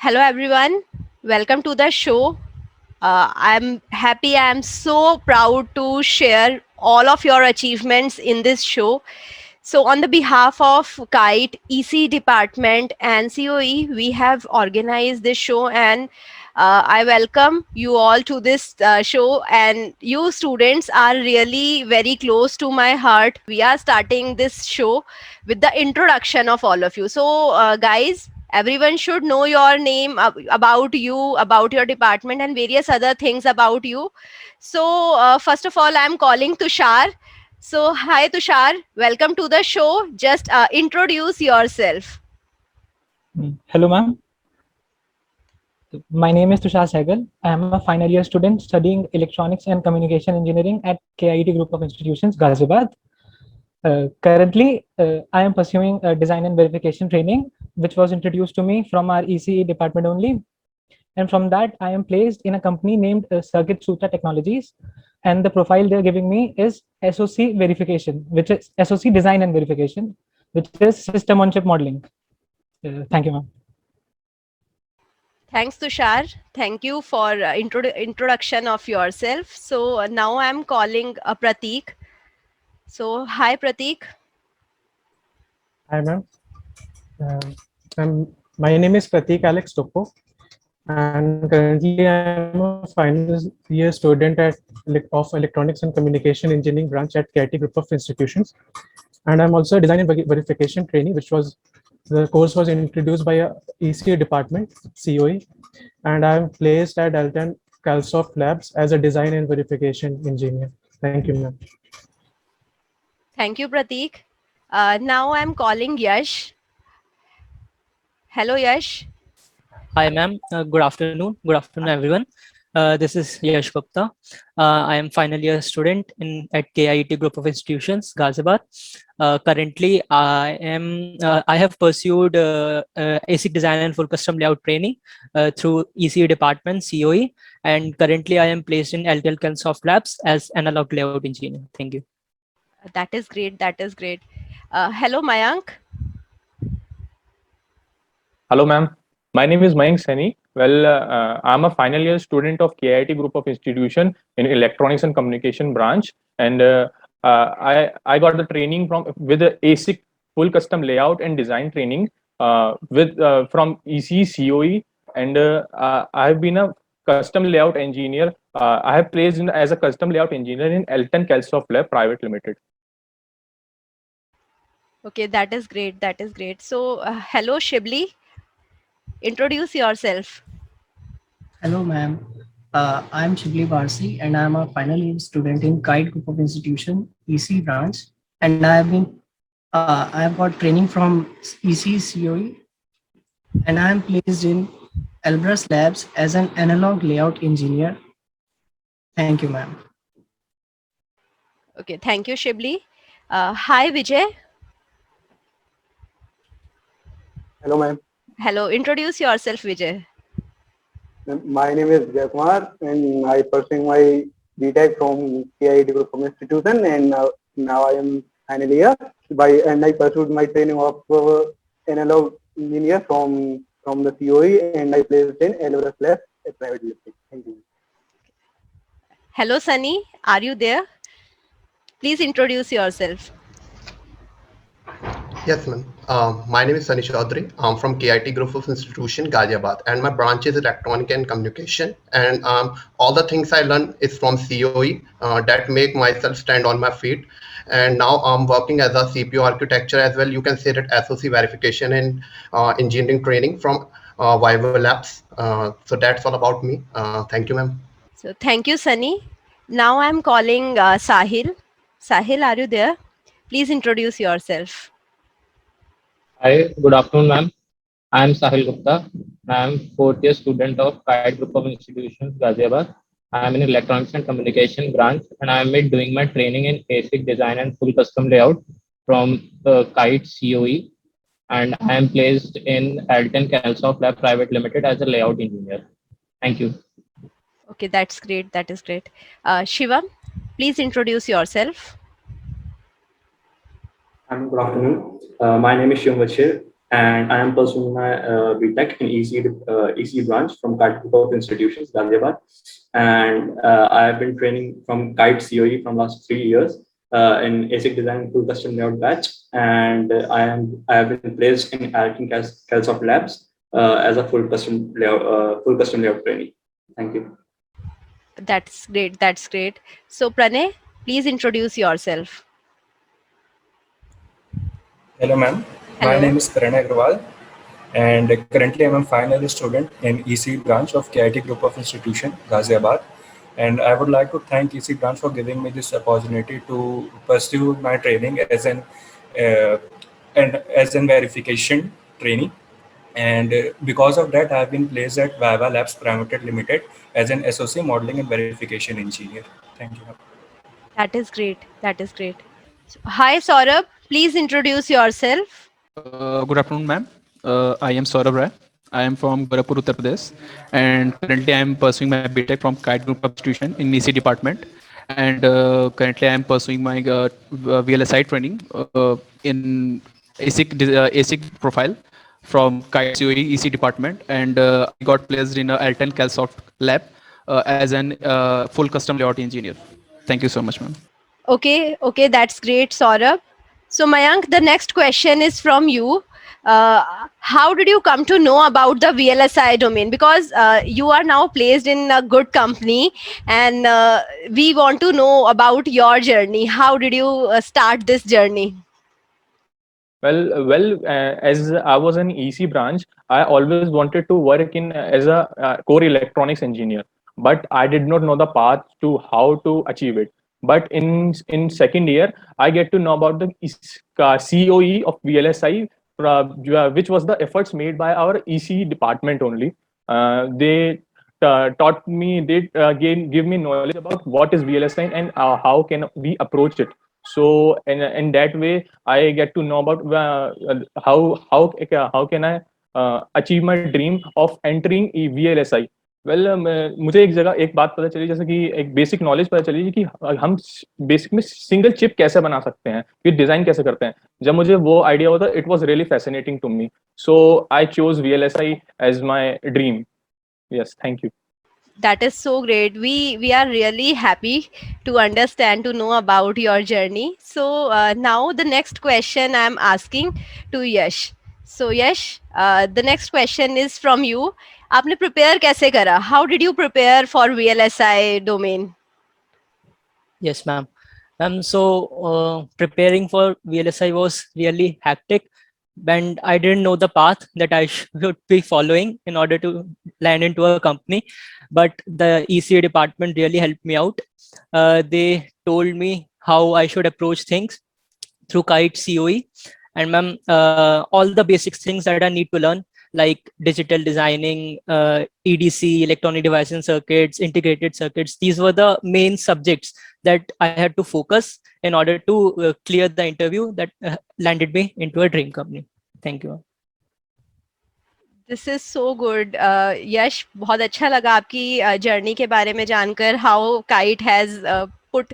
Hello, everyone. Welcome to the show. I'm happy. I'm so proud to share all of your achievements in this show. So, on the behalf of Kite, EC Department, and COE, we have organized this show, and I welcome you all to this show. And you students are really very close to my heart. We are starting this show with the introduction of all of you. So, guys, everyone should know your name, about you, about your department, and various other things about you. So, first of all, I'm calling Tushar. So, hi Tushar, welcome to the show. Just introduce yourself. Hello, ma'am. My name is Tushar Sehgal. I am a final year student studying Electronics and Communication Engineering at KIT Group of Institutions, Ghaziabad. Currently, I am pursuing a design and verification training, which was introduced to me from our ECE department only. And from that, I am placed in a company named Circuit Sutra Technologies. And the profile they're giving me is SOC verification, which is SOC design and verification, which is system on chip modeling. Thank you, ma'am. Thanks Tushar. Thank you for introduction of yourself. So, now I'm calling Prateek. So, hi Prateek. Hi, ma'am. My name is Pratik Alex Topo, and currently I'm a final year student of Electronics and Communication Engineering branch at KIT Group of Institutions. And I'm also a design and verification trainee, the course was introduced by a ECA department, COE, and I'm placed at Alton Calsoft Labs as a design and verification engineer. Thank you, ma'am. Thank you Prateek. Now I'm calling Yash. Hello Yash. Hi, ma'am. Good afternoon. Good afternoon, everyone. This is Yash Gupta. I am final year student at KIT Group of Institutions, Ghaziabad. Currently, I have pursued ASIC design and full custom layout training through ECE department, COE, and currently I am placed in LTL Soft Labs as analog layout engineer. Thank you. That is great. That is great. Hello Mayank. Hello, ma'am. My name is Mayank Sani. I'm a final year student of KIT Group of Institution in Electronics and Communication branch, and I got the training with the ASIC full custom layout and design training with from EC COE, and I've been a custom layout engineer. I have placed as a custom layout engineer in Elton Kelsoft Lab Private Limited. Okay, that is great. That is great. So, hello Shibli. Introduce yourself. Hello, ma'am. I'm Shibli Barsi, and I'm a final year student in Kite Group of Institution, EC branch. And I have got training from EC COE, and I'm placed in Elbrus Labs as an analog layout engineer. Thank you, ma'am. Okay, thank you, Shibli. Hi, Vijay. Hello, ma'am. Hello, introduce yourself, Vijay. My name is Jayakumar, and I pursuing my BTech from KIT Group of Institution, and now I am final year. And I pursued my training of analog engineer from the COE, and I placed in Elbrus Lab, a private limited. Thank you. Hello, Sunny. Are you there? Please introduce yourself. Yes, ma'am. My name is Sunny Chaudhary. I'm from KIT Group of Institution, Ghaziabad, and my branch is Electronic and Communication. And all the things I learn is from COE that make myself stand on my feet. And now I'm working as a CPU architecture as well. You can say that SOC verification and engineering training from Viva Labs. So that's all about me. Thank you, ma'am. So, thank you, Sunny. Now I'm calling Sahil. Sahil, are you there? Please introduce yourself. Hi, good afternoon, ma'am. I am Sahil Gupta. I am fourth year student of Kite Group of Institutions, Ghaziabad. I am in Electronics and Communication branch, and I am doing my training in ASIC design and full custom layout from the Kite COE, and I am placed in Alton Calsoft Lab Private Limited as a layout engineer. Thank you. Okay, that's great. That is great. Shivam, please introduce yourself. Good afternoon. My name is Shivam Bashir. and I am pursuing my BTech in EC branch from Kite Group of Institutions, Ghaziabad. And I have been training from Kite COE from last 3 years in ASIC design full custom layout batch, and I have been placed in Alkin Calsoft Labs as a full custom layout trainee. Thank you. That's great. That's great. So, Pranay, please introduce yourself. Hello, ma'am. Hello. My name is Pranay Agrawal, and currently I'm a final student in EC branch of KIT Group of Institution, Ghaziabad. And I would like to thank EC branch for giving me this opportunity to pursue my training as an verification trainee. And because of that, I have been placed at Viva Labs Private Limited as an associate modeling and verification engineer. Thank you. That is great. That is great. So, hi, Saurabh. Please introduce yourself. Good afternoon, ma'am. I am Saurabh Rai. I am from Gorakhpur, Uttar Pradesh, and currently I am pursuing my BTech from Kite Group of Institution in EC department. And currently I am pursuing my VLSI training in ASIC profile from Kite COE EC department, and I got placed in Alten Calsoft lab as an full custom layout engineer. Thank you so much, ma'am. Okay, that's great, Saurabh. So, Mayank, the next question is from you. How did you come to know about the VLSI domain? Because you are now placed in a good company, and we want to know about your journey. How did you start this journey? As I was in EC branch, I always wanted to work in as a core electronics engineer, but I did not know the path to how to achieve it. But in second year, I get to know about the COE of VLSI, which was the efforts made by our EC department only. They taught me, they give me knowledge about what is VLSI and how can we approach it. So in that way, I get to know about how can I achieve my dream of entering VLSI. मुझे एक बात पता चली, जैसे कि एक basic knowledge पता चली कि हम बेसिक में सिंगल चिप कैसे बना सकते हैं, फिर डिजाइन कैसे करते हैं. जब मुझे वो आइडिया होता, it was really fascinating to me. So I chose VLSI as my dream. Yes, thank you. That is so great. We are really happy to understand, to know about your journey. So now the next question I'm asking to Yash. So Yash, the next question is from you. आपने prepare कैसे करा? How did you prepare for VLSI domain? Yes, ma'am. So preparing for VLSI was really hectic, and I didn't know the path that I should be following in order to land into a company. But the ECA department really helped me out. They told me how I should approach things through Kite COE, and ma'am, all the basic things that I need to learn, like digital designing, EDC, electronic devices and circuits, integrated circuits. These were the main subjects that I had to focus in order to clear the interview that landed me into a dream company. Thank you. This is so good. Yash, बहुत अच्छा लगा आपकी journey के बारे में जानकर, how Kite has put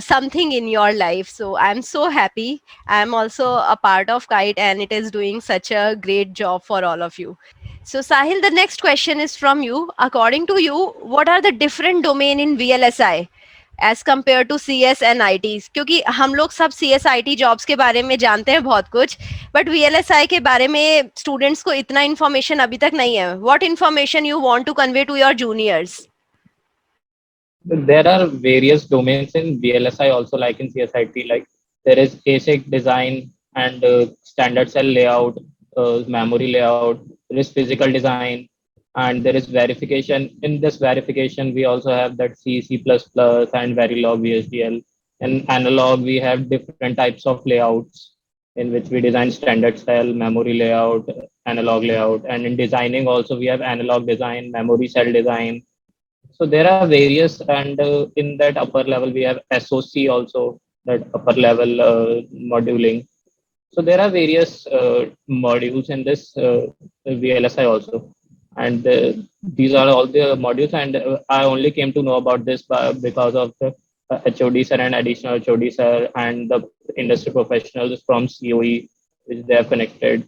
something in your life. So I'm so happy. I'm also a part of Kite, and it is doing such a great job for all of you. So Sahil, the next question is from you. According to you, what are the different domain in VLSI as compared to CS and IT? क्योंकि हम लोग सब CS IT jobs के बारे में जानते हैं बहुत कुछ, but VLSI के बारे में students को इतना information अभी तक नहीं है. What information you want to convey to your juniors? There are various domains in VLSI also, like in CSIT. Like there is ASIC design and standard cell layout, memory layout. There is physical design, and there is verification. In this verification, we also have that C, C++, and Verilog, VHDL. In analog, we have different types of layouts in which we design standard cell, memory layout, analog layout. And in designing also, we have analog design, memory cell design. So there are various, and in that upper level, we have SOC also, that upper level moduling. So there are various modules in this VLSI also. And these are all the modules, and I only came to know about this because of the HOD sir and additional HOD sir and the industry professionals from COE, which they have connected.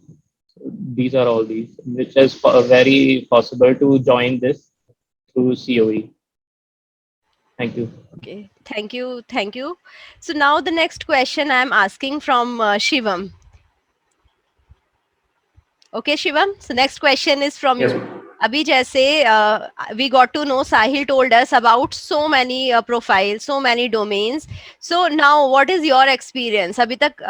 these are all these, which is very possible to join this through COE. Thank you. Okay, thank you. So now the next question I'm asking from Shivam. Okay, Shivam. So next question is from Yes, you. ma'am. अभी जैसे we got to know Sahil told us about so many profiles, so many domains. So now, what is your experience? अभी तक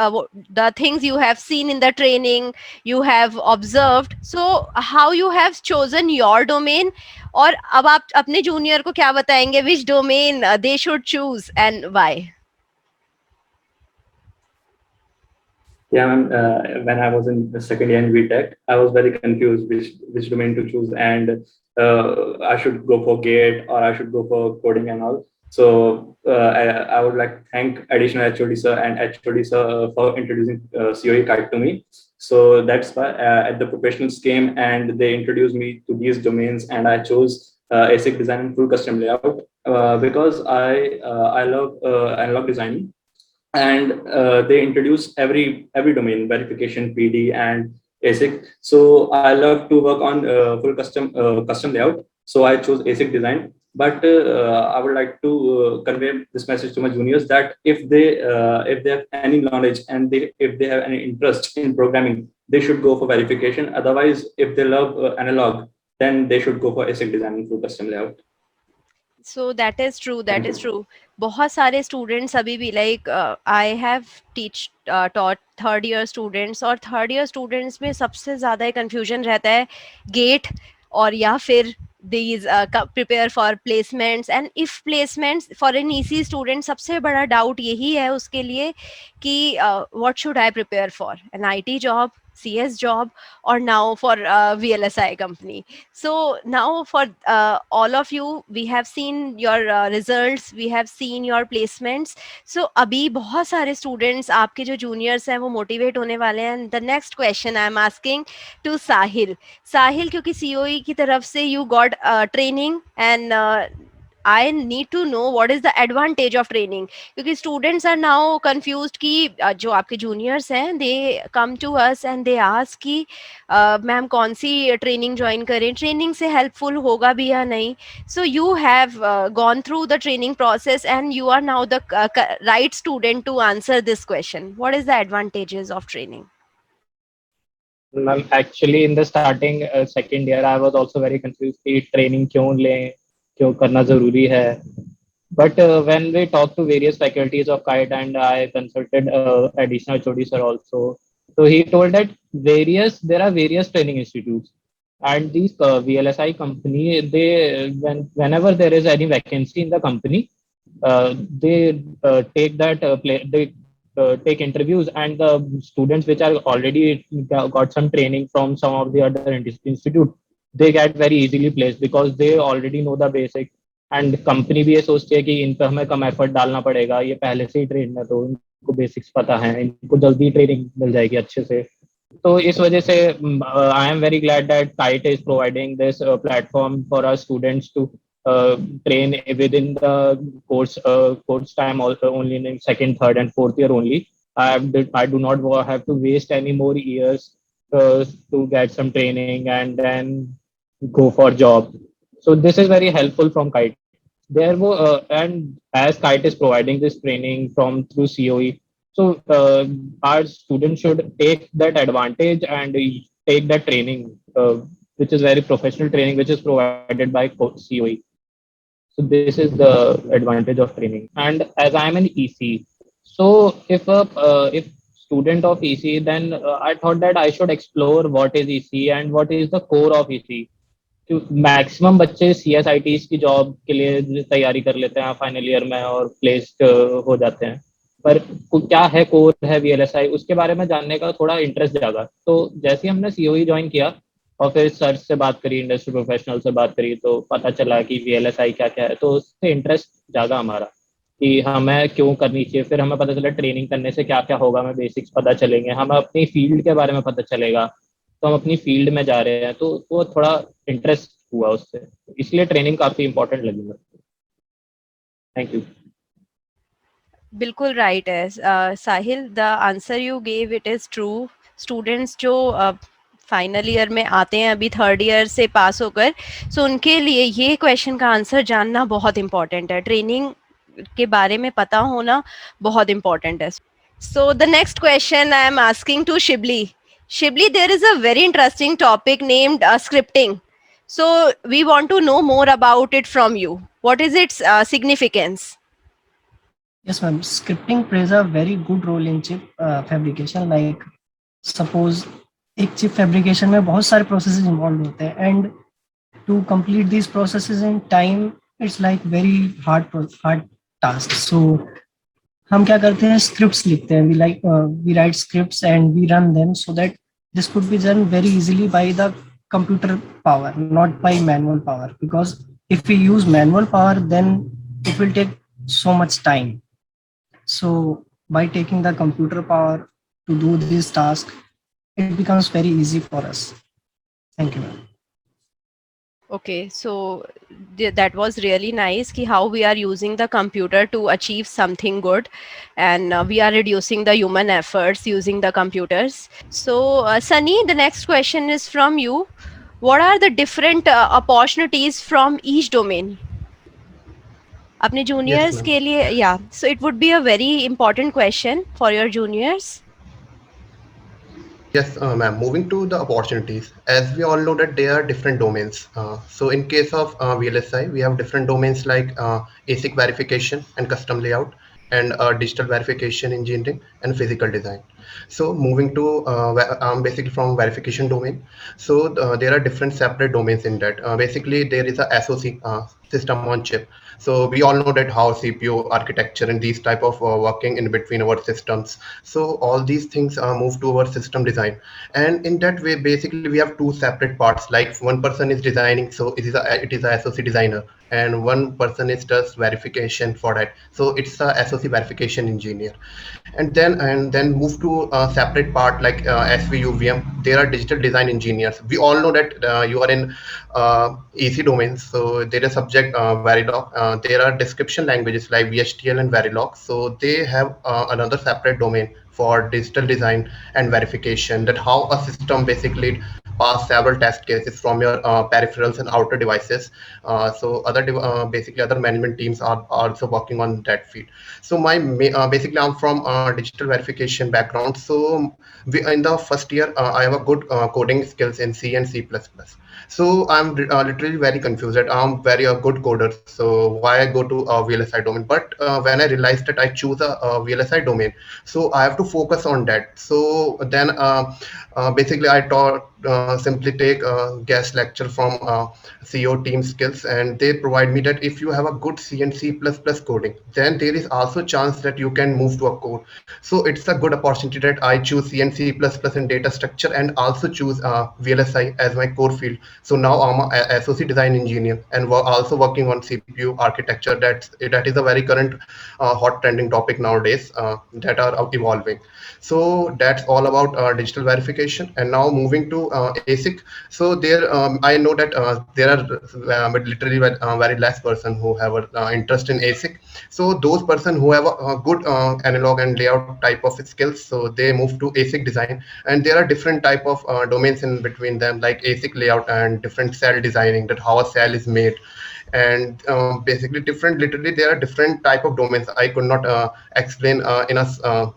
the things you have seen in the training, you have observed. So how you have chosen your domain? और अब आप अपने junior को क्या बताएंगे? Which domain they should choose and why? Yeah, ma'am. When I was in the second year in VTech, I was very confused which domain to choose, and I should go for Gate or I should go for coding and all. So I would like to thank additional HOD sir and HOD sir for introducing COE Kite to me. So that's why at the professionals came and they introduced me to these domains, and I chose ASIC design and full custom layout because I love analog designing, and they introduce every domain verification, PD, and ASIC. So I love to work on full custom layout. So I chose ASIC design. But I would like to convey this message to my juniors that if they have any knowledge and if they have any interest in programming, they should go for verification. Otherwise, if they love analog, then they should go for ASIC design and full custom layout. So that is true. That Thank is you. true. बहुत सारे students अभी भी like I have taught third year students, और third year students में सबसे ज़्यादा confusion रहता है gate और या फिर these prepare for placements, and if placements for an EC student सबसे बड़ा doubt यही है उसके लिए कि what should I prepare for, an IT job, CS job, or now for VLSI company. So now for all of you, we have seen your results, we have seen your placements. So अभी बहुत सारे students आपके जो juniors हैं वो motivate होने वाले हैं. The next question I am asking to Sahil. Sahil, क्योंकि COE की तरफ से you got training, and I need to know what is the advantage of training, क्योंकि students are now confused कि जो आपके juniors हैं they come to us and they ask कि मैम कौन सी ट्रेनिंग ज्वाइन करें, ट्रेनिंग से हेल्पफुल होगा भी या नहीं. So you have gone through the training process and you are now the right student to answer this question. What is the advantages of training? Ma'am, actually in the starting second year, I was also very confused कि training क्यों लें, क्यों करना जरूरी है. But when we talked to various faculties of Kite and I consulted additional HOD sir also, so he told that there are various training institutes, and these VLSI company, whenever there is any vacancy in the company, they take that they take interviews, and the students which are already got some training from some of the other institute, they get very easily placed because they already know the basic. And company भी ये सोचती है कि इन पर हमें कम effort डालना पड़ेगा, ये पहले से ही ट्रेन है तो इनको बेसिक्स पता है, इनको जल्दी ट्रेनिंग मिल जाएगी अच्छे से. तो इस वजह से I am very glad that Kite is providing this platform for our students to train within the course time also, only in second, third, and fourth year only. I do not have to waste any more years to get some training and then go for job. So this is very helpful from Kite. And as Kite is providing this training from through COE, so our students should take that advantage and take that training, which is very professional training, which is provided by COE. So this is the advantage of training. And as I am an EC, so if student of EC, then I thought that I should explore what is EC and what is the core of EC. Maximum बच्चे CSITs की job के लिए तैयारी कर लेते हैं final year में और प्लेस्ड हो जाते हैं, पर क्या है कोर है VLSI, उसके बारे में जानने का थोड़ा इंटरेस्ट जागा. तो जैसे ही हमने COE ज्वाइन किया और फिर सर से बात करी, इंडस्ट्री प्रोफेशनल से बात करी, तो पता चला कि VLSI क्या क्या है. तो उससे इंटरेस्ट जागा हमारा कि हमें क्यों करनी चाहिए. फिर हमें पता चला ट्रेनिंग करने से क्या क्या होगा, हमें बेसिक्स पता चलेंगे, हमें अपनी फील्ड के बारे में पता चलेगा, तो हम अपनी फील्ड में जा रहे हैं, तो वो थोड़ा इंटरेस्ट हुआ उससे, इसलिए ट्रेनिंग काफी इंपॉर्टेंट लगी मुझे. Thank you. बिल्कुल राइट है Sahil, the answer you gave it is true. Students जो फाइनल ईयर में आते हैं, अभी थर्ड ईयर से पास होकर, सो उनके लिए ये क्वेश्चन का आंसर जानना बहुत इंपॉर्टेंट है. ट्रेनिंग के बारे में पता होना बहुत इंपॉर्टेंट है. So the next question I am asking to Shibli. Shibli, there is a very interesting topic named scripting. So we want to know more about it from you. What is its significance? Yes, ma'am. Scripting plays a very good role in chip fabrication. Like, suppose एक chip fabrication में बहुत सारे processes involved होते हैं, and to complete these processes in time, it's like very hard task. So हम क्या करते हैं, scripts लिखते हैं. We write scripts and we run them so that this could be done very easily by the computer power, not by manual power. Because if we use manual power, then it will take so much time. So by taking the computer power to do this task, it becomes very easy for us. Thank you, ma'am. Okay, so that was really nice ki how we are using the computer to achieve something good, and we are reducing the human efforts using the computers. So Sunny, the next question is from you. What are the different opportunities from each domain? अपने juniors ma'am. के लिए, yeah, so it would be a very important question for your juniors. Yes, ma'am. Moving to the opportunities, as we all know that there are different domains. So in case of VLSI, we have different domains like ASIC verification and custom layout, and digital verification engineering and physical design. So moving to basically from verification domain, so there are different separate domains in that. Basically, there is a SoC, system on chip. So we all know that how CPU architecture and these type of working in between our systems. So all these things move to our system design, and in that way, basically we have two separate parts. Like one person is designing, so it is a SoC designer, and one person is does verification for that. So it's a SoC verification engineer, and then move to a separate part like SVUVM. There are digital design engineers. We all know that you are in EC domains, so there is subject Verilog. There are description languages like VHDL and Verilog. So they have another separate domain for digital design and verification, that how a system basically pass several test cases from your peripherals and outer devices. So basically other management teams are also working on that field. So basically I'm from digital verification background. So in the first year I have a good coding skills in C and C++. So I'm literally very confused that I'm very a good coder. So why I go to a VLSI domain? But when I realized that I choose a VLSI domain, so I have to focus on that. So then basically I taught simply take a guest lecture from CEO team skills, and they provide me that if you have a good C and C++ coding, then there is also chance that you can move to a code. So it's a good opportunity that I choose C and C++ in data structure, and also choose VLSI as my core field. So now I'm a SoC design engineer, and we're also working on CPU architecture. That is a very current hot trending topic nowadays that are evolving. So that's all about digital verification. And now moving to ASIC. So there I know that there are literally very less person who have interest in ASIC. So those person who have a good analog and layout type of skills, so they move to ASIC design. And there are different type of domains in between them, like ASIC layout and different cell designing, that how a cell is made. And basically literally there are different type of domains. I could not explain in a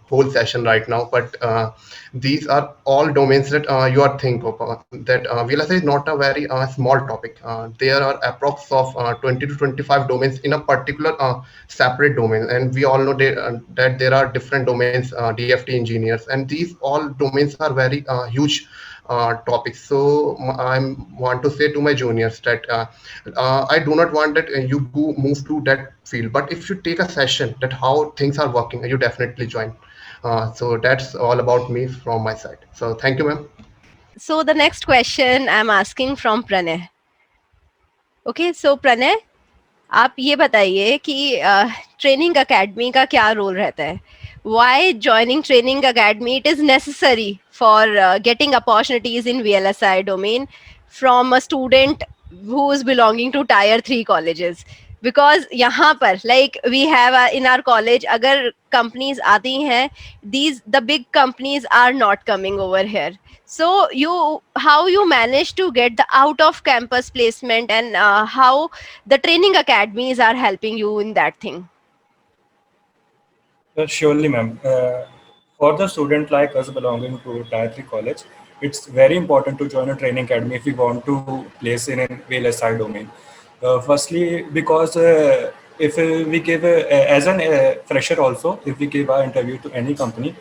whole session right now, but these are all domains that you are think of. That VLSI is not a very small topic. There are approx of 20 to 25 domains in a particular separate domain, and we all know that there are different domains, DFT engineers, and these all domains are very huge topics. So I want to say to my juniors that I do not want that you move to that field, but if you take a session that how things are working, you definitely join. So that's all about me from my side. So thank you, ma'am. So the next question I'm asking from Pranay. Okay, so Pranay, आप ये बताइए कि training academy का क्या role रहता है? Why joining training academy it is necessary for getting opportunities in VLSI domain from a student who is belonging to tier 3 colleges? because यहाँ पर like we have in our college अगर companies आती हैं, the big companies are not coming over here. So how you manage to get the out of campus placement, and how the training academies are helping you in that thing? Surely, ma'am. For the student like us belonging to Tier 3 college, it's very important to join a training academy if we want to place in a VLSI domain. Firstly, because if we give as a fresher also, if we give our interview to any company,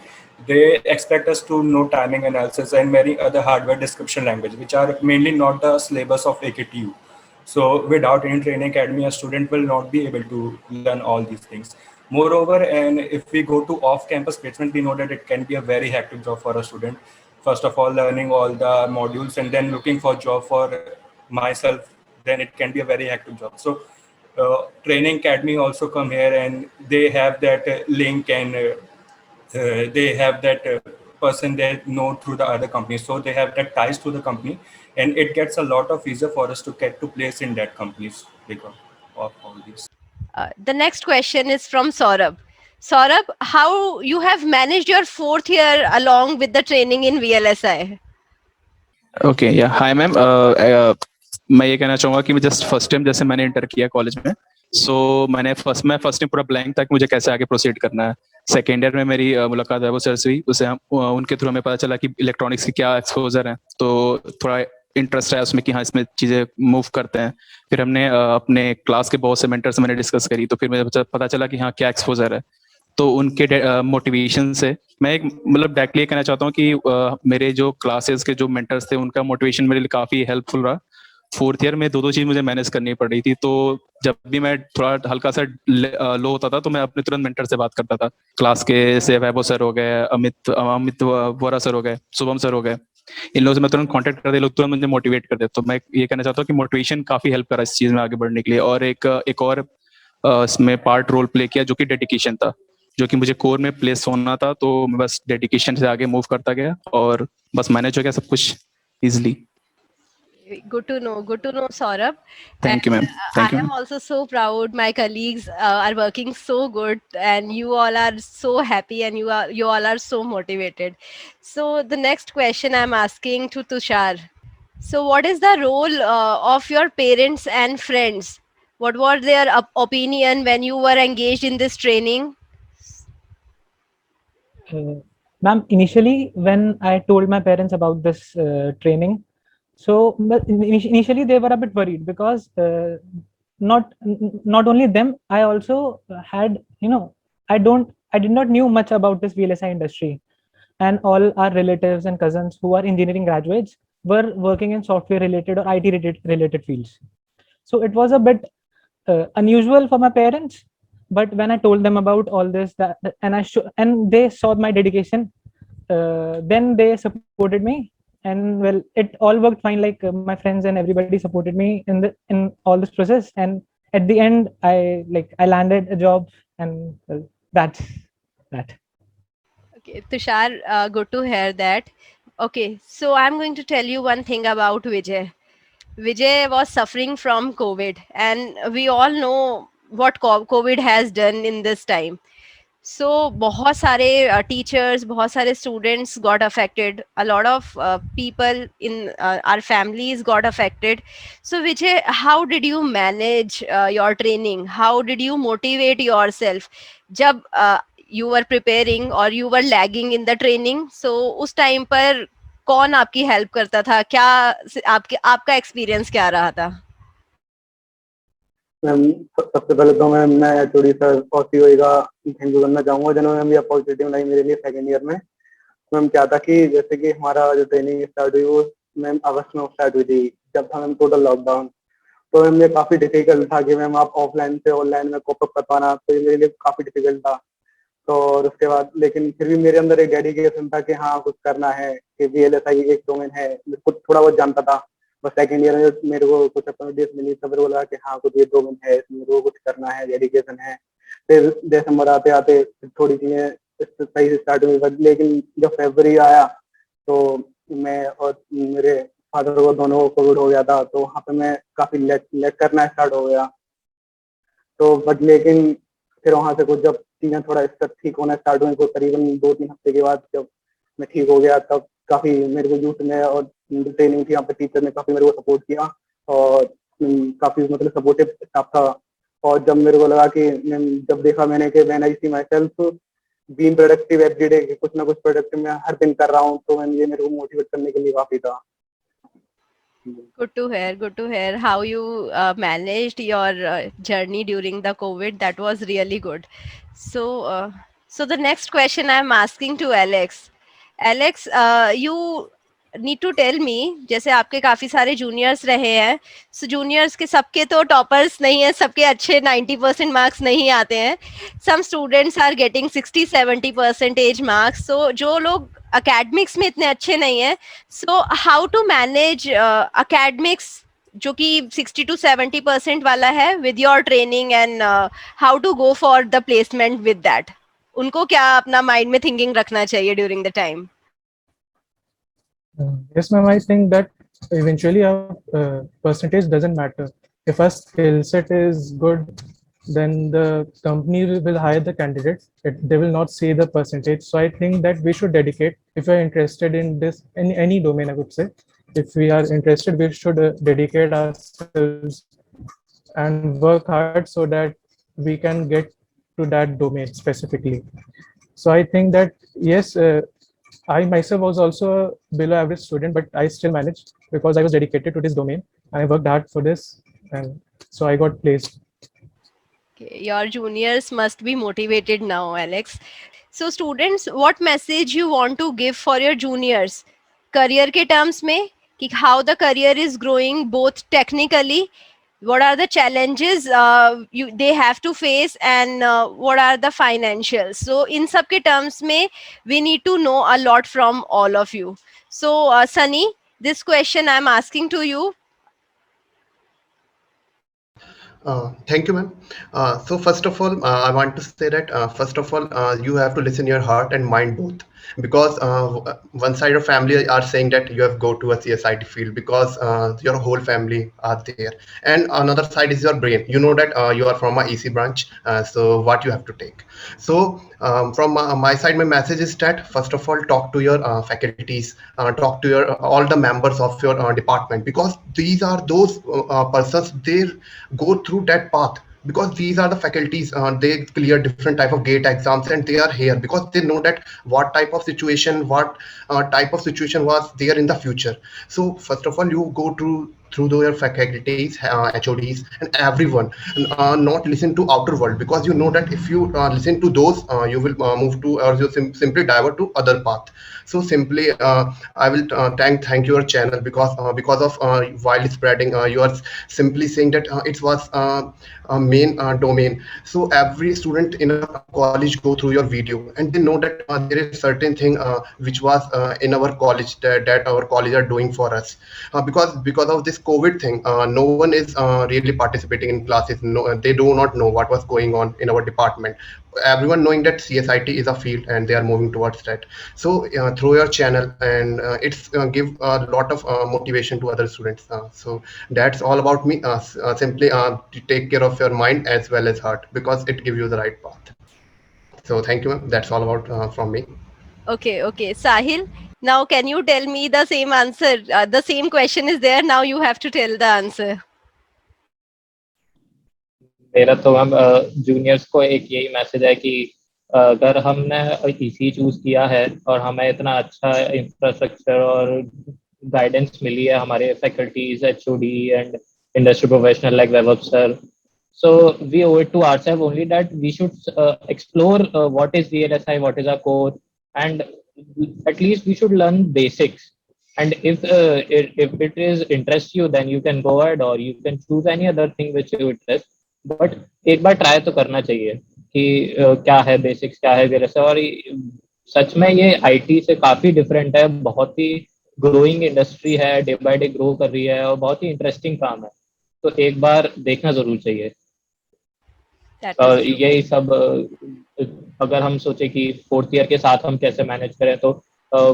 they expect us to know timing analysis and many other hardware description language, which are mainly not the syllabus of AKTU. So without any training academy, a student will not be able to learn all these things. Moreover, and if we go to off-campus placement, we know that it can be a very hectic job for a student. First of all, learning all the modules and then looking for job for myself, then it can be a very hectic job. So training academy also come here and they have that link and they have that person they know through the other company. So they have that ties to the company and it gets a lot of easier for us to get to place in that companies because of all these. The next question is from Saurabh. Saurabh, how you have managed your 4th year along with the training in VLSI? Okay या hi ma'am, मैं ये कहना चाहूँगा कि मैं just first time जैसे मैंने inter किया कॉलेज में, सो मैं फर्स्ट टाइम पूरा ब्लैंक था कि मुझे कैसे आगे प्रोसीड करना है. सेकेंड ईयर में मेरी मुलाकात वैभव सर से हुई, उसे उनके थ्रू हमें पता चला कि इलेक्ट्रॉनिक्स की क्या एक्सपोजर है, तो थोड़ा इंटरेस्ट है उसमें कि हाँ इसमें चीज़ें मूव करते हैं. फिर हमने अपने क्लास के बहुत से मेंटर से मैंने डिस्कस करी, तो फिर मुझे पता चला कि हाँ क्या एक्सपोजर है. तो उनके मोटिवेशन से मैं एक मतलब डायरेक्टली कहना चाहता हूँ कि मेरे जो क्लासेस के जो मेंटर्स थे उनका मोटिवेशन मेरे लिए काफ़ी हेल्पफुल रहा. 4th ईयर में दो चीज़ मुझे मैनेज करनी पड़ रही थी, तो जब भी मैं थोड़ा हल्का सा लो होता था तो मैं अपने तुरंत मेंटर से बात करता था. क्लास के से वैभव सर हो गए, अमित वोरा सर हो गए, शुभम सर हो गए, इन लोगों से मैं तुरंत कॉन्टेक्ट करते, लोग तुरंत मुझे मोटिवेट करते. तो मैं ये कहना चाहता हूँ कि मोटिवेशन काफ़ी हेल्प करा इस चीज़ में आगे बढ़ने के लिए. और एक और इसमें पार्ट रोल प्ले किया जो कि डेडिकेशन था, जो कि मुझे कोर में प्लेस होना था, तो मैं बस डेडिकेशन से आगे मूव करता गया और बस मैनेज हो गया सब कुछ easily. Good to know, Saurabh. Thank you, ma'am. Thank I you. am also so proud. My colleagues are working so good, and you all are so happy, and you all are so motivated. So the next question I'm asking to Tushar. So what is the role of your parents and friends? What was their opinion when you were engaged in this training? Ma'am, initially when I told my parents about this training, so initially they were a bit worried because not only them, I also had, I did not knew much about this VLSI industry, and all our relatives and cousins who are engineering graduates were working in software related or IT related fields. So it was a bit unusual for my parents. But when I told them about all this, and they saw my dedication, then they supported me, and well, it all worked fine. Like my friends and everybody supported me in all this process, and at the end, I landed a job, and well, that's that. Okay, Tushar, good to hear that. Okay, so I'm going to tell you one thing about Vijay. Vijay was suffering from COVID, and we all know what COVID has done in this time. So, बहुत सारे teachers, बहुत सारे students got affected. A lot of people in our families got affected. So, Vijay, how did you manage your training? How did you motivate yourself? जब you were preparing or you were lagging in the training, so उस time पर कौन आपकी help करता था? क्या आपका experience क्या रहा था? मैम सबसे पहले तो मैं थोड़ी सर और सीओई का थैंक यू करना चाहूंगा जिन्होंने भी अपॉर्चुनिटी बनाई मेरे लिए सेकंड ईयर में. मैम क्या था कि जैसे कि हमारा जो ट्रेनिंग स्टार्ट हुई वो मैम अगस्त में स्टार्ट हुई थी, जब था मैम टोटल लॉकडाउन. तो मैम ये काफी डिफिकल्ट था कि मैम आप ऑफलाइन से ऑनलाइन में कोप अप कर पाना, तो ये मेरे लिए काफी डिफिकल्ट था. तो और उसके बाद लेकिन फिर भी मेरे अंदर एक डेडिकेशन था कि हाँ कुछ करना है, कि VLSI एक डोमेन है, कुछ थोड़ा बहुत जानता था. बस सेकंड ईयर में मेरे को कुछ अपॉर्चुनिटीज मिली, तब मेरे को लगा कि हाँ कुछ ये डोमेन है, इसमें मेरे को कुछ करना है, डेडिकेशन है. फिर दिसंबर आते आते थोड़ी चीजें सही से स्टार्ट हुई, लेकिन जब फरवरी आया तो मैं और मेरे फादर को दोनों को कोविड हो गया था, तो वहाँ पे मैं काफी लेट करना स्टार्ट हो गया. तो बट लेकिन फिर वहां से कुछ जब चीजें थोड़ा ठीक होना स्टार्ट हुई, करीबन 2-3 हफ्ते के बाद जब मैं ठीक हो गया, तब काफी मेरे को यूथ में और ट्रेनिंग थी यहाँ पे, टीचर ने काफी मेरे को सपोर्ट किया और काफी मतलब सपोर्टिव स्टाफ था। और जब मेरे को लगा कि जब देखा मैंने कि when I see myself being productive every day, कुछ ना कुछ प्रोडक्टिव मैं हर दिन कर रहा हूँ, तो ये मेरे को मोटिवेट करने के लिए काफी था। Good to hear. Good to hear how you managed your journey during the COVID. That was really good. So the next question I'm asking to Alex. Alex, you need to tell me, जैसे आपके काफी सारे juniors रहे हैं, सो juniors के सबके तो toppers नहीं है, सबके अच्छे 90% मार्क्स नहीं आते हैं. Some students are getting 60-70% marks. So जो लोग अकेडमिक्स में इतने अच्छे नहीं है, so how to manage academics जो कि 60-70% वाला है with your training, and how to go for the placement with that. उनको क्या अपना माइंड में थिंकिंग रखना चाहिए during the time? Yes, ma'am. I think that eventually our percentage doesn't matter. If our skill set is good, then the company will hire the candidates. They will not see the percentage. So I think that we should dedicate. If we are interested in this, in any domain, I would say, if we are interested, we should dedicate ourselves and work hard so that we can get to that domain specifically. So I think that yes. I myself was also a below average student, but I still managed because I was dedicated to this domain. I worked hard for this, and so I got placed. Okay, your juniors must be motivated now, Alex. So students, what message you want to give for your juniors? Career के terms में, कि how the career is growing both technically, what are the challenges they have to face, and what are the financials. So in सब के terms में we need to know a lot from all of you. So Sunny, this question I'm asking to you. Thank you, ma'am. So first of all, I want to say that first of all, you have to listen your heart and mind both, because one side of family are saying that you have go to a CSIT field because your whole family are there, and another side is your brain. You know that you are from a EC branch, so what you have to take. So from my side, my message is that first of all, talk to your faculties, talk to your all the members of your department, because these are those persons, they go through that path, because these are the faculties, they clear different type of gate exams, and they are here because they know that what type of situation, what type of situation was there in the future. So first of all, you go through your faculties, HODs, and everyone, not listen to outer world, because you know that if you listen to those, you will move to, or you simply divert to other path. So simply I will thank your channel, because of while spreading, you are simply saying that it was a main domain. So every student in a college go through your video, and they know that there is certain thing which was in our college, that our college are doing for us, because of this COVID thing, no one is really participating in classes. No, they do not know what was going on in our department. Everyone knowing that CSIT is a field, and they are moving towards that. So through your channel, and it's give a lot of motivation to other students. So that's all about me. Simply take care of your mind as well as heart, because it gives you the right path. So thank you, ma'am. That's all about from me. Okay, Sahil, now can you tell me the same answer? The same question is there, now you have to tell the answer. मेरा तो ma'am juniors को एक यही message है कि अगर हमने इसी चूज किया है और हमें इतना अच्छा इंफ्रास्ट्रक्चर और गाइडेंस मिली है हमारे faculties, HOD and industry professional like Vaibhav sir, so we owe it to ourselves only that we should explore what is VLSI, what is our core, and at least we should learn basics. And if it is interest you, then you can go ahead, or you can choose any other thing which you interest. But एक बार try तो करना चाहिए कि क्या है basics, क्या है VLSI. और सच में ये IT से काफी डिफरेंट है, बहुत ही ग्रोइंग इंडस्ट्री है, डे बाय डे ग्रो कर रही है, और बहुत ही इंटरेस्टिंग काम है. तो एक बार देखना जरूर चाहिए. और यही सब अगर हम सोचे कि 4th ईयर के साथ हम कैसे मैनेज करें, तो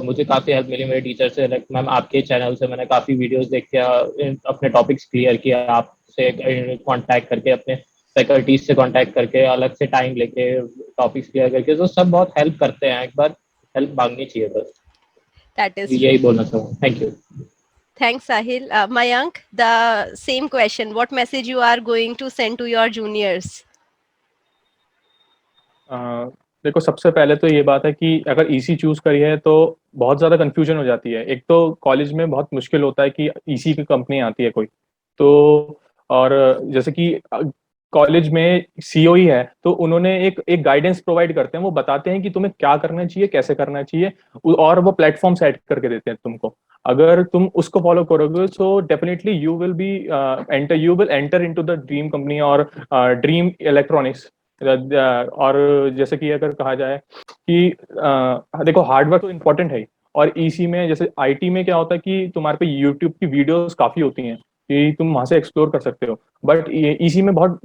मुझे काफ़ी हेल्प मिली मेरे टीचर से. लाइक मैम, आपके चैनल से मैंने काफ़ी वीडियोस देख के अपने टॉपिक्स क्लियर किया, आपसे कांटेक्ट करके अपने फैकल्टीज से कांटेक्ट करके, अलग से टाइम लेके, टॉपिक्स क्लियर करके, तो सब बहुत हेल्प करते हैं। एक बार हेल्प मांगनी चाहिए बस, That is यही true. बोलना चाहूँगा। Thank you. Thanks, Sahil. Mayank, the same question. What message you are going to send to your juniors? देखो, सबसे पहले तो ये बात है कि अगर ईसी चूज करी है तो बहुत ज़्यादा कंफ्यूजन हो जाती है। एक तो कॉलेज में बहुत मुश्किल होता है कि ईसी की कंपनी आती है कोई, तो और जैसे कि कॉलेज में सीओई है तो उन्होंने एक गाइडेंस प्रोवाइड करते हैं, वो बताते हैं कि तुम्हें क्या करना चाहिए, कैसे करना चाहिए, और वो प्लेटफॉर्म सेट करके देते हैं तुमको। अगर तुम उसको फॉलो करोगे तो definitely you will enter into the dream company और ड्रीम इलेक्ट्रॉनिक्स। और जैसे कि अगर कहा जाए कि देखो, हार्डवर्क तो इम्पोर्टेंट है ही, और ईसी में जैसे आईटी में क्या होता है कि तुम्हारे पे यूट्यूब की वीडियोस काफी होती हैं कि तुम वहां से एक्सप्लोर कर सकते हो। बट ईसी में बहुत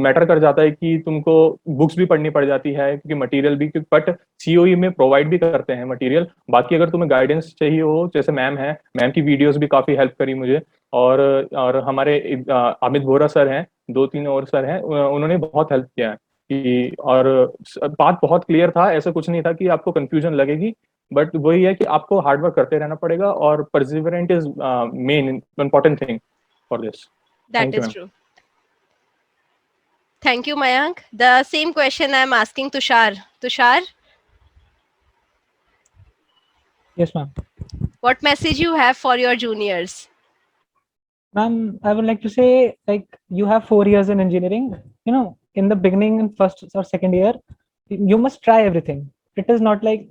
मैटर कर जाता है कि तुमको बुक्स भी पढ़नी पड़ जाती है, क्योंकि मटेरियल भी, बट सीओई में प्रोवाइड भी करते हैं मटेरियल। बाकी अगर तुम्हें गाइडेंस चाहिए हो, जैसे मैम है, मैम की वीडियोस भी काफी हेल्प करी मुझे। और हमारे अमित बोरा सर हैं, 2-3 और सर हैं, उन्होंने बहुत हेल्प किया है कि, और बात बहुत क्लियर था, ऐसा कुछ नहीं था कि आपको कंफ्यूजन लगेगी। बट वही है कि आपको हार्डवर्क करते रहना पड़ेगा, और perseverant is main important thing for this. That thank you is ma'am. true. Thank you, Mayank. The same question I'm asking Tushar. Tushar, Yes, ma'am. what message you have for your juniors? Ma'am, I would like to say, like, you have 4 years in engineering. You know, in the beginning, in first or second year, you must try everything. It is not like,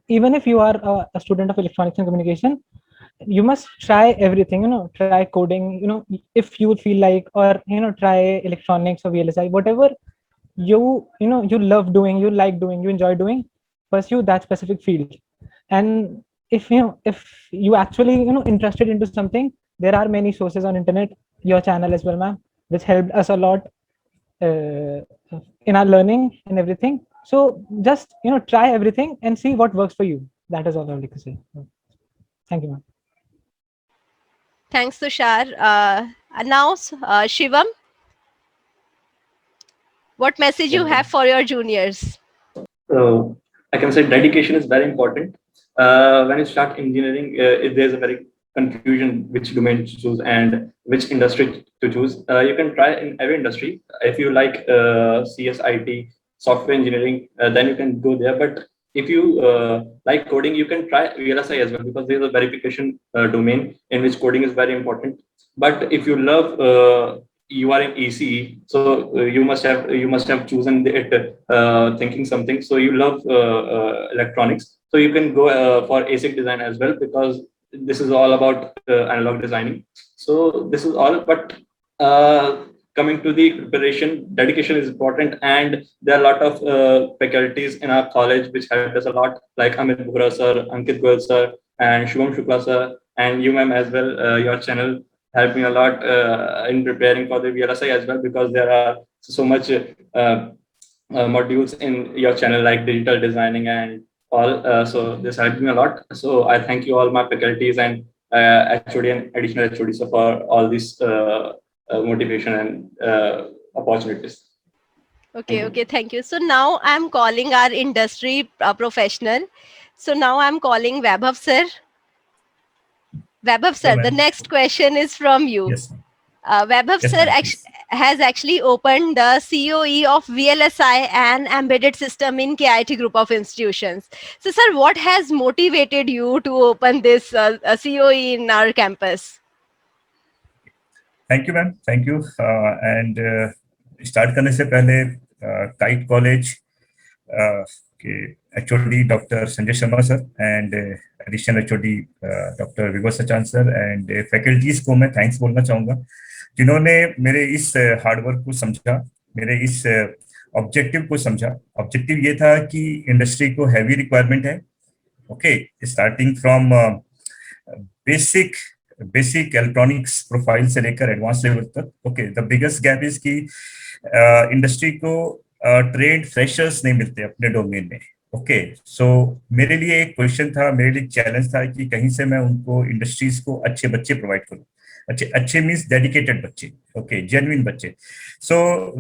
even if you are a student of electronics and communication, you must try everything. You know, try coding. You know, if you feel like, or try electronics or VLSI, whatever you love doing, you like doing, you enjoy doing, pursue that specific field. And if you actually interested into something, there are many sources on internet, your channel as well, ma'am, which helped us a lot in our learning and everything. So just try everything and see what works for you. That is all I would like to say. Thank you, ma'am. Thanks, Tushar. Now, Shivam, what message you have for your juniors? I can say dedication is very important. When you start engineering, there's a very confusion which domain to choose and which industry to choose. You can try in every industry. If you like CSIT, software engineering, then you can go there. But if you like coding, you can try VLSI as well, because there's a verification domain in which coding is very important. But if you love you are in ECE, so you must have chosen it thinking something. So you love electronics, so you can go for ASIC design as well, because this is all about analog designing. So this is all. But coming to the preparation, dedication is important, and there are a lot of faculties in our college which helped us a lot, like Amit Bhura sir, Ankit Goyal sir, and Shubham Shukla sir, and you ma'am as well. Your channel helped me a lot in preparing for the VLSI as well, because there are so much modules in your channel like digital designing and all. So this helped me a lot. So I thank you all my faculties and HOD and additional HODs for all this motivation and opportunities. Okay, thank you. So now I'm calling our industry professional. So now I'm calling Vaibhav sir. Vaibhav sir, the next question is from you. Yes. Vaibhav Yes, sir ma'am, please. has actually opened the COE of VLSI and embedded system in KIT group of institutions. So sir, what has motivated you to open this COE in our campus? Thank you, ma'am. Thank you. And start करने से पहले kite college के HOD doctor Sanjay Sharma sir and additional HOD doctor Vibha Sachan sir and faculties को मैं thanks बोलना चाहूँगा, जिन्होंने मेरे इस हार्डवर्क को समझा, मेरे इस ऑब्जेक्टिव को समझा। ऑब्जेक्टिव ये था कि इंडस्ट्री को हैवी रिक्वायरमेंट है, okay, starting from basic electronics profile से लेकर एडवांस लेवल तक। Okay, the biggest gap is कि इंडस्ट्री को ट्रेंड फ्रेशर्स नहीं मिलते अपने डोमेन में। ओके, सो मेरे लिए एक क्वेश्चन था, मेरे लिए चैलेंज था कि कहीं से मैं उनको इंडस्ट्रीज को अच्छे बच्चे प्रोवाइड करूं। अच्छे मीन्स डेडिकेटेड बच्चे, okay, genuine बच्चे. So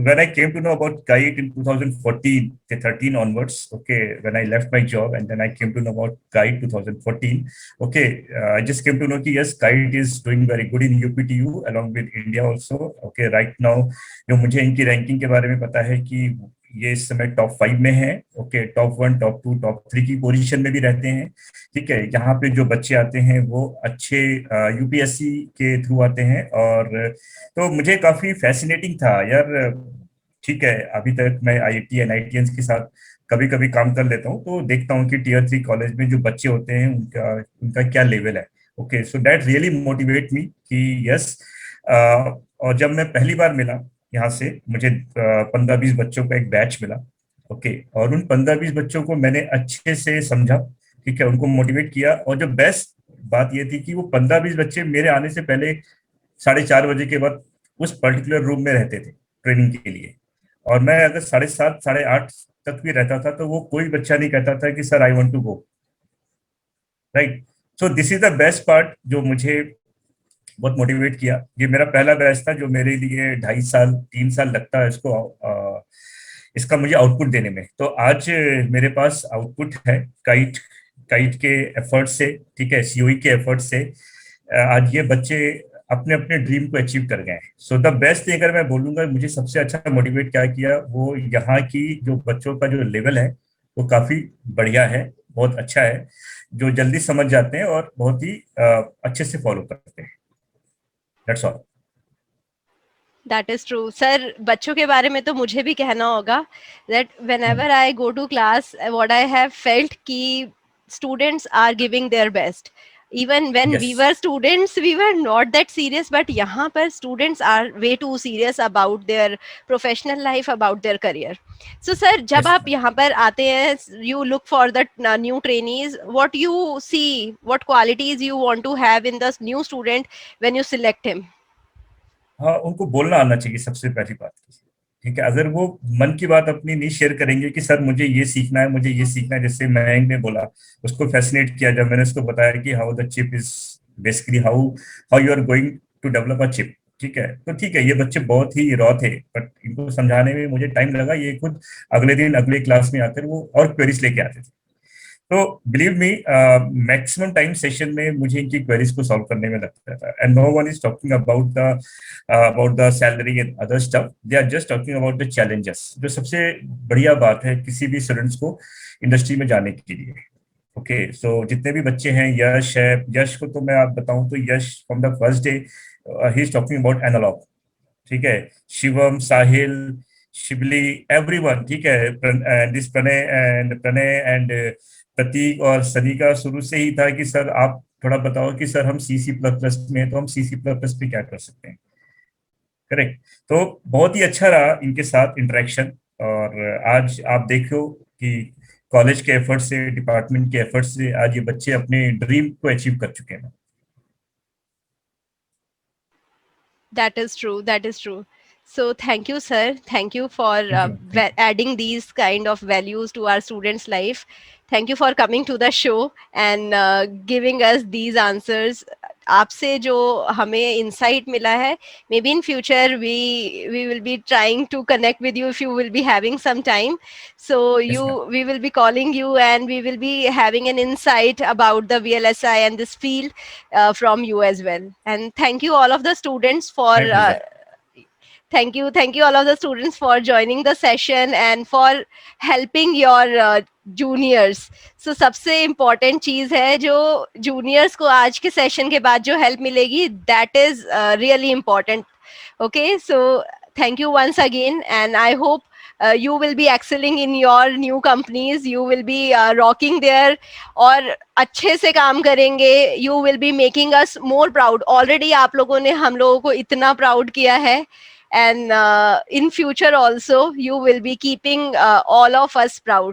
when I came to know about Kite in 2014, 13 onwards, okay, when I left my job and then I came to know about Kite 2014, okay, I just came to know that yes, Kite is doing very good in UPTU along with India also. Okay, right now जो मुझे इनकी ranking के बारे में पता है कि ये इस समय टॉप 5 में है, ओके, टॉप 1, टॉप 2, टॉप 3 की पोजीशन में भी रहते हैं, ठीक है. यहाँ पे जो बच्चे आते हैं वो अच्छे यूपीएससी के थ्रू आते हैं, और तो मुझे काफी फैसिनेटिंग था यार. ठीक है, अभी तक मैं आईआईटी एनआईटीएंस के साथ कभी कभी काम कर लेता हूँ, तो देखता हूँ कि टियर 3 कॉलेज में जो बच्चे होते हैं उनका उनका क्या लेवल है. Okay, so that really motivate me कि यस. और जब मैं पहली बार मिला यहाँ से, मुझे 15-20 बच्चों का एक बैच मिला, ओके, और उन 15-20 बच्चों को मैंने अच्छे से समझा, ठीक है, उनको मोटिवेट किया. और जो बेस्ट बात ये थी कि वो 15-20 बच्चे मेरे आने से पहले 4:30 बजे के बाद उस पर्टिकुलर रूम में रहते थे ट्रेनिंग के लिए, और मैं अगर 7:30, 8:30 तक भी रहता था तो वो कोई बच्चा नहीं कहता था कि sir I want to go, right. So this is the best part जो मुझे बहुत मोटिवेट किया. ये मेरा पहला बैच था जो मेरे लिए 2.5 साल 3 साल लगता है इसका मुझे आउटपुट देने में. तो आज मेरे पास आउटपुट है काइट के एफर्ट से, ठीक है, सीओई के एफर्ट से. आज ये बच्चे अपने अपने ड्रीम को अचीव कर गए हैं. सो द बेस्ट थिंग अगर मैं बोलूंगा मुझे सबसे अच्छा मोटिवेट क्या किया, वो यहाँ की जो बच्चों का जो लेवल है वो काफी बढ़िया है, बहुत अच्छा है, जो जल्दी समझ जाते हैं और बहुत ही अच्छे से फॉलो करते हैं. That's all. That is true. Sir, बच्चों के बारे में तो मुझे भी कहना होगा that whenever I go to class, what I have felt कि students are giving their best. Even when we were students, we were not that serious, but यहाँ पर students are way too serious about their professional life, about their career. So sir, जब आप यहाँ पर आते हैं, you look for the new trainees. What you see, what qualities you want to have in the new student when you select him? हाँ, उनको बोलना आना चाहिए सबसे पहली बात, ठीक है. अगर वो मन की बात अपनी नहीं शेयर करेंगे कि सर मुझे ये सीखना है, मुझे ये सीखना है, जैसे मयंक ने बोला, उसको फैसिनेट किया जब मैंने उसको बताया कि how the chip is basically how you are going to develop a chip, ठीक है. तो ठीक है, ये बच्चे बहुत ही रॉ थे, बट इनको समझाने में मुझे टाइम लगा. ये खुद अगले दिन अगले क्लास में आकर वो और क्वेरीज लेके आते थे. तो believe me, maximum time session में मुझे इनकी क्वेरीज को सॉल्व करने में लगता था. And no one is talking about the salary and other stuff, they are just talking about the challenges, जो सबसे बढ़िया बात है किसी भी स्टूडेंट्स को इंडस्ट्री में जाने के लिए. ओके, सो जितने भी बच्चे हैं, यश को तो मैं आप बताऊं तो Yash from the first day he is talking about analog, ठीक है. शिवम, साहिल, शिबली, एवरीवन, ठीक है. प्रणय एंड प्रतीक और सनी का शुरू से ही था कि सर आप थोड़ा बताओ कि सर हम C++ में, तो हम C++ पे क्या कर सकते हैं, करेक्ट. तो बहुत ही अच्छा रहा इनके साथ इंटरेक्शन. और आज आप देखो कि कॉलेज के एफर्ट से, डिपार्टमेंट के एफर्ट से आज ये बच्चे अपने ड्रीम को अचीव कर चुके हैं. That is true. That is true. So thank you, sir. Thank you for adding these kind of values to our students' life. Thank you for coming to the show and giving us these answers. आपसे जो हमें insight मिला है, maybe in future we will be trying to connect with you if you will be having some time. So we will be calling you and we will be having an insight about the VLSI and this field from you as well. And thank you all of the students for. Thank you all of the students for joining the session and for helping your juniors. So सबसे important चीज है जो juniors को आज के session के बाद जो help मिलेगी, that is really important. Okay, so thank you once again and I hope you will be excelling in your new companies. You will be rocking there और अच्छे से काम करेंगे. You will be making us more proud. Already आप लोगों ने हम लोगों को इतना proud किया है. And in future also, you will be keeping all of us proud.